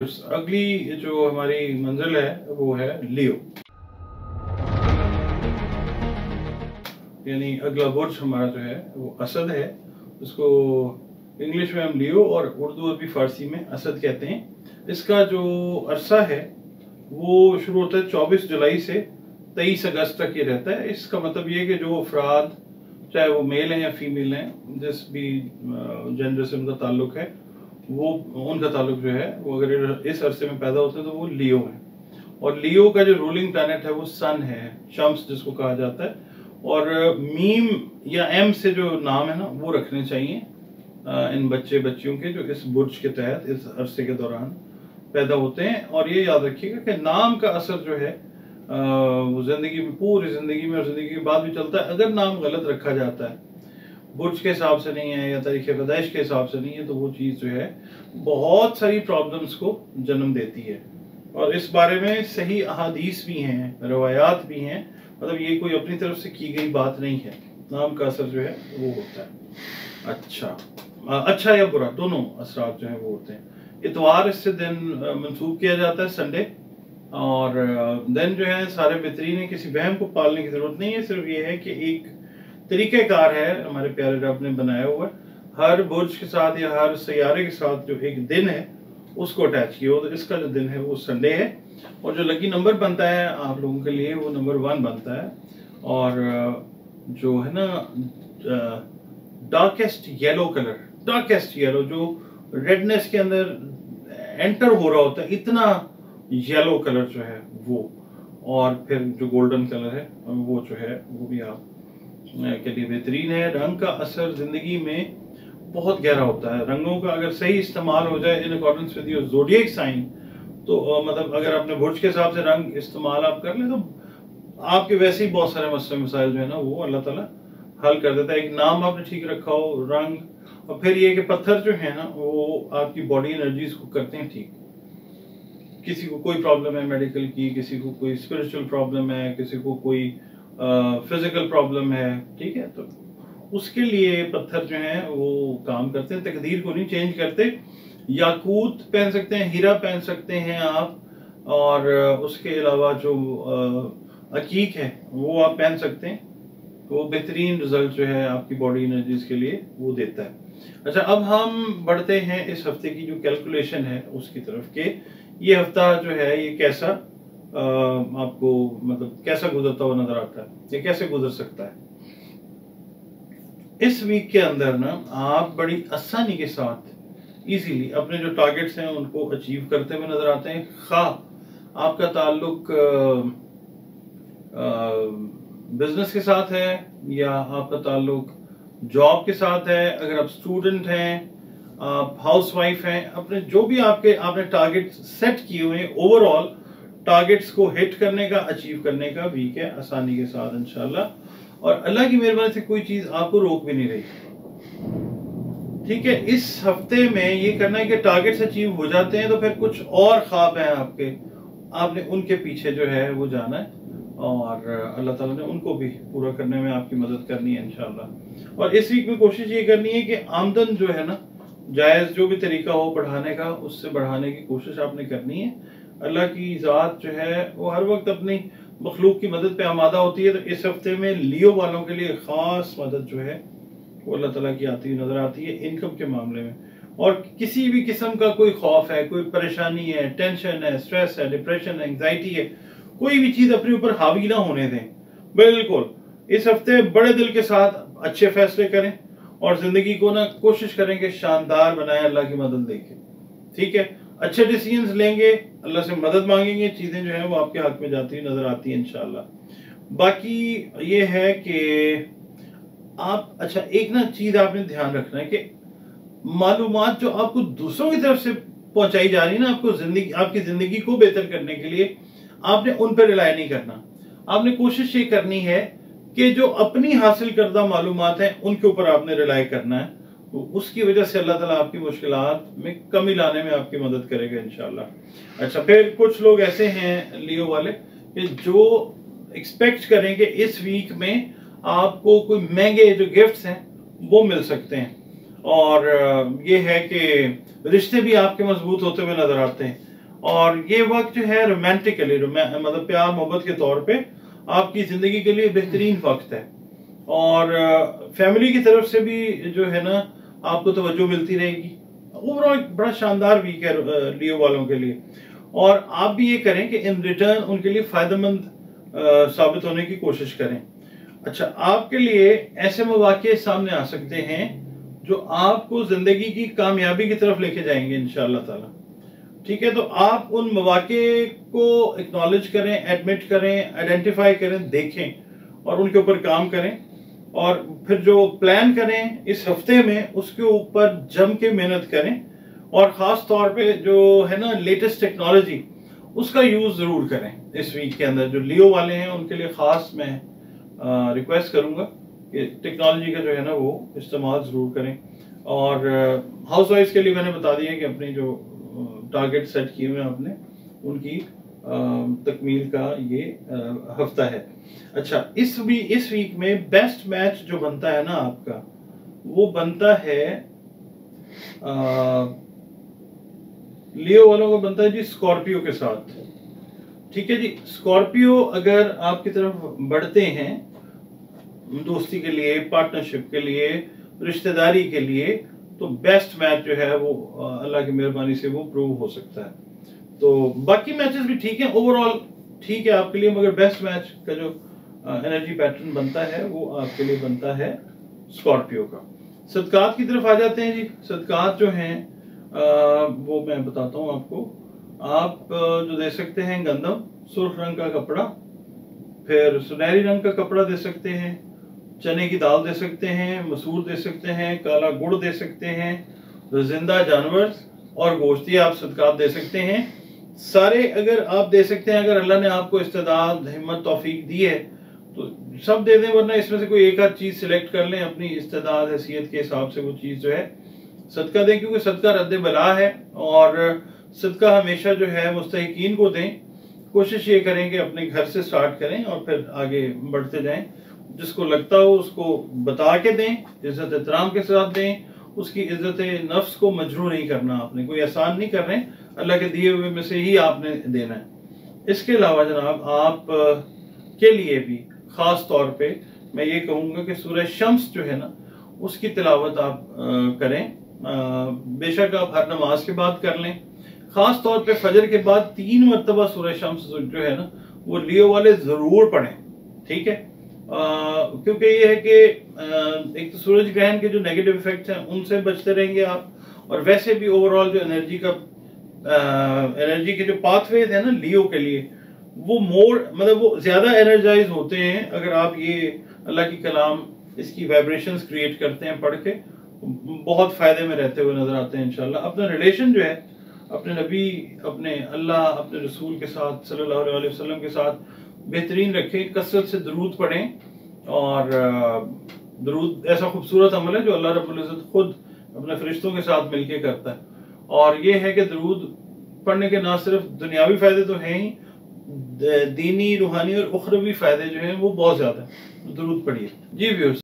अगली जो हमारी मंजिल है वो है लियो, यानी अगला बुर्ज हमारा जो है वो असद है। उसको इंग्लिश में हम लियो और उर्दू अरबी फारसी में असद कहते हैं। इसका जो अरसा है वो शुरू होता है 24 जुलाई से 23 अगस्त तक ये रहता है। इसका मतलब ये है कि जो अफराद, चाहे वो मेल हैं या फीमेल हैं, जिस भी जेंडर से उनका ताल्लुक है, वो उनका ताल्लुक जो है वो अगर इस अरसे में पैदा होते हैं तो वो लियो है। और लियो का जो रूलिंग प्लैनेट है वो सन है, शम्स जिसको कहा जाता है। और मीम या एम से जो नाम है ना वो रखने चाहिए इन बच्चे बच्चियों के जो इस बुर्ज के तहत इस अरसे के दौरान पैदा होते हैं। और ये याद रखिएगा कि नाम का असर जो है वो जिंदगी में, पूरी जिंदगी में और जिंदगी के बाद भी चलता है। अगर नाम गलत रखा जाता है, बुर्ज के हिसाब से नहीं है या तारीख पैदाइश के हिसाब से नहीं है, तो वो चीज़ जो है बहुत सारी प्रॉब्लम्स को जन्म देती है। और इस बारे में सही अहादीस भी हैं, रवायात भी हैं, मतलब ये कोई अपनी तरफ से की गई बात नहीं है। नाम का असर जो है वो होता है अच्छा या बुरा, दोनों असरात जो है वो होते हैं। इतवार इससे दिन मंसूब किया जाता है, संडे। और दिन जो है सारे बेहतरीन है, किसी वहम को पालने की जरूरत नहीं है। सिर्फ ये है कि एक तरीक़ेकार है हमारे प्यारे रब ने बनाया हुआ, हर बुर्ज के साथ या हर सैयारे के साथ जो एक दिन है उसको अटैच किया हो। तो इसका जो दिन है वो संडे है, और जो लकी नंबर बनता है आप लोगों के लिए वो नंबर 1 बनता है। और जो है ना darkest yellow colour, darkest yellow जो रेडनेस के अंदर एंटर हो रहा होता है, इतना येलो कलर जो है वो। और फिर जो गोल्डन कलर है वो जो है वो भी आप के लिए बेहतरीन है। रंग का असर जिंदगी में बहुत गहरा होता है। रंगों का अगर सही इस्तेमाल हो जाए in accordance with your zodiac sign, तो मतलब अगर अपने बुर्ज के हिसाब से रंग इस्तेमाल आप कर लें तो आपके वैसे ही बहुत सारे मसले मसाइल जो है ना वो अल्लाह ताला हल कर देता है। एक नाम आपने ठीक रखा हो, रंग, और फिर ये कि पत्थर जो है ना वो आपकी बॉडी एनर्जीज को करते हैं ठीक। किसी को कोई प्रॉब्लम है मेडिकल की, किसी को कोई स्पिरिचुअल प्रॉब्लम है, किसी को कोई फिजिकल प्रॉब्लम है, ठीक है, तो उसके लिए पत्थर जो हैं वो काम करते हैं, तकदीर को नहीं चेंज करते। याकूत पहन सकते हैं, हीरा पहन सकते हैं आप, और उसके अलावा जो अकीक है वो आप पहन सकते हैं। वो बेहतरीन रिजल्ट जो है आपकी बॉडी एनर्जीज के लिए वो देता है। अच्छा, अब हम बढ़ते हैं इस हफ्ते की जो कैलकुलेशन है उसकी तरफ के ये हफ्ता जो है ये कैसा आपको मतलब कैसा गुजरता हुआ नजर आता है, ये कैसे गुजर सकता है। इस वीक के अंदर ना आप बड़ी आसानी के साथ इजीली अपने जो टारगेट्स हैं उनको अचीव करते हुए नजर आते हैं। खा आपका ताल्लुक बिजनेस के साथ है या आपका ताल्लुक जॉब के साथ है, अगर आप स्टूडेंट हैं, आप हाउसवाइफ हैं, अपने जो भी आपने टारगेट सेट किए हुए हैं, ओवरऑल टारगेट्स को हिट करने का, अचीव करने का वीक है आसानी के साथ इंशाल्लाह। और अल्लाह की मेहरबानी से कोई चीज आपको रोक भी नहीं रही, ठीक है। इस हफ्ते में ये करना है कि टारगेट्स अचीव हो जाते हैं तो फिर कुछ और ख्वाब हैं आपके, आपने उनके पीछे जो है वो जाना है और अल्लाह ताला ने उनको भी पूरा करने में आपकी मदद करनी है इंशाल्लाह। और इस वीक में कोशिश ये करनी है कि आमदन जो है ना, जायज़ जो भी तरीका हो बढ़ाने का, उससे बढ़ाने की कोशिश आपने करनी है। अल्लाह की ज़ात जो है वो हर वक्त अपनी मखलूक की मदद पे आमादा होती है। तो इस हफ्ते में लियो वालों के लिए ख़ास मदद जो है वो अल्लाह ताला की आती हुई नज़र आती है इनकम के मामले में। और किसी भी किस्म का कोई खौफ है, कोई परेशानी है, टेंशन है, स्ट्रेस है, डिप्रेशन है, एंग्जाइटी है, कोई भी चीज़ अपने ऊपर हावी ना होने दें। बिल्कुल इस हफ्ते बड़े दिल के साथ अच्छे फैसले करें और जिंदगी को ना कोशिश करें कि शानदार बनाए, अल्लाह की मदद देके, ठीक है। अच्छे डिसीजंस लेंगे, अल्लाह से मदद मांगेंगे, चीज़ें जो हैं वो आपके हक में जाती हुई नजर आती हैं इंशाल्लाह। बाकी ये है कि आप, अच्छा एक ना चीज़ आपने ध्यान रखना है कि मालूमात जो आपको दूसरों की तरफ से पहुंचाई जा रही है ना, आपको जिंदगी, आपकी जिंदगी को बेहतर करने के लिए, आपने उन पर रिलाय नहीं करना। आपने कोशिश ये करनी है कि जो अपनी हासिल करदा मालूमात हैं उनके ऊपर आपने रिलाय करना है। तो उसकी वजह से अल्लाह ताला आपकी मुश्किलात में कमी लाने में आपकी मदद करेगा इंशाल्लाह। अच्छा, फिर कुछ लोग ऐसे हैं लियो वाले कि जो एक्सपेक्ट करें कि इस वीक में आपको कोई महंगे जो गिफ्ट्स हैं वो मिल सकते हैं। और ये है कि रिश्ते भी आपके मजबूत होते हुए नजर आते हैं। और ये वक्त जो है रोमांटिकली मतलब प्यार मोहब्बत के तौर पे आपकी ज़िंदगी के लिए बेहतरीन वक्त है। और फैमिली की तरफ से भी जो है ना आपको तवज्जो मिलती रहेगी। ओवरऑल बड़ा शानदार वीक है लियो वालों के लिए। और आप भी ये करें कि इन रिटर्न उनके लिए फ़ायदेमंद साबित होने की कोशिश करें। अच्छा, आपके लिए ऐसे मौके सामने आ सकते हैं जो आपको ज़िंदगी की कामयाबी की तरफ लेके जाएंगे इंशाअल्लाह ताला। ठीक है, तो आप उन मौके को एक्नॉलेज करें, एडमिट करें, आइडेंटिफाई करें, देखें और उनके ऊपर काम करें। और फिर जो प्लान करें इस हफ्ते में उसके ऊपर जम के मेहनत करें। और ख़ास तौर पे जो है ना लेटेस्ट टेक्नोलॉजी उसका यूज़ ज़रूर करें इस वीक के अंदर। जो लियो वाले हैं उनके लिए ख़ास मैं रिक्वेस्ट करूँगा कि टेक्नोलॉजी का जो है ना वो इस्तेमाल ज़रूर करें। और हाउस वाइफ के लिए मैंने बता दिया कि अपनी जो टारगेट सेट किए हुए हैं आपने उनकी तकमील का ये हफ्ता है। अच्छा, इस वीक में बेस्ट मैच जो बनता है ना आपका, वो बनता है लियो वालों का बनता है जी स्कॉर्पियो के साथ। ठीक है जी, स्कॉर्पियो अगर आपकी तरफ बढ़ते हैं दोस्ती के लिए, पार्टनरशिप के लिए, रिश्तेदारी के लिए, तो बेस्ट मैच जो है वो अल्लाह की मेहरबानी से वो प्रूव हो सकता है। तो बाकी मैचेस भी ठीक है, ओवरऑल ठीक है आपके लिए, मगर बेस्ट मैच का जो एनर्जी पैटर्न बनता है वो आपके लिए बनता है स्कॉर्पियो का। सदकात की तरफ आ जाते हैं जी। सदकात जो हैं वो मैं बताता हूँ आपको। आप जो दे सकते हैं गंदम, सुर्ख रंग का कपड़ा, फिर सुनहरी रंग का कपड़ा दे सकते हैं, चने की दाल दे सकते हैं, मसूर दे सकते हैं, काला गुड़ दे सकते हैं, जिंदा जानवर और गोश्त आप सदकात दे सकते हैं। सारे अगर आप दे सकते हैं, अगर अल्लाह ने आपको इस्तेदाद, हिम्मत, तौफीक दी है तो सब दे दें, वरना इसमें से कोई एक आध चीज़ सिलेक्ट कर लें अपनी इस्तेदाद हैसियत के हिसाब से, वो चीज़ जो है सदका दें, क्योंकि सदका रद्द बला है। और सदका हमेशा जो है मुस्तहिकीन को दें। कोशिश ये करें कि अपने घर से स्टार्ट करें और फिर आगे बढ़ते जाएं। जिसको लगता हो उसको बता के दें, इज्जत एहतराम के साथ दें। उसकी इज्जत नफ्स को मजरू नहीं करना, आपने कोई एहसान नहीं कर रहे, अल्लाह के दिए हुए में से ही आपने देना है। इसके अलावा जनाब आप के लिए भी ख़ास तौर पे मैं ये कहूँगा कि सूरह शम्स जो है ना उसकी तिलावत आप करें। बेशक आप हर नमाज के बाद कर लें, ख़ास तौर पे फजर के बाद 3 मरतबा सूरह शम्स जो है ना वो लियो वाले ज़रूर पढ़ें। ठीक है, क्योंकि ये है कि एक तो सूरज ग्रहण के जो नेगेटिव इफेक्ट्स हैं उनसे बचते रहेंगे आप, और वैसे भी ओवरऑल जो एनर्जी के जो पाथवेज है ना लियो के लिए वो मतलब वो ज़्यादा एनर्जाइज होते हैं अगर आप ये अल्लाह की कलाम इसकी वाइब्रेशंस क्रिएट करते हैं पढ़ के, बहुत फ़ायदे में रहते हुए नज़र आते हैं इंशाल्लाह। अपना रिलेशन जो है अपने नबी, अपने अल्लाह, अपने रसूल के साथ सल्लल्लाहु अलैहि वसल्लम के साथ बेहतरीन रखें। कसरत से दरूद पढ़ें। और दरूद ऐसा खूबसूरत अमल है जो अल्लाह रब्बुल इज़्ज़त खुद अपने फरिश्तों के साथ मिलके करता है। और ये है कि दरूद पढ़ने के ना सिर्फ दुनियावी फ़ायदे तो हैं ही, दीनी, रूहानी और उखरवी फ़ायदे जो हैं वो बहुत ज़्यादा हैं। दरूद पढ़िए जी व्यूअर्स।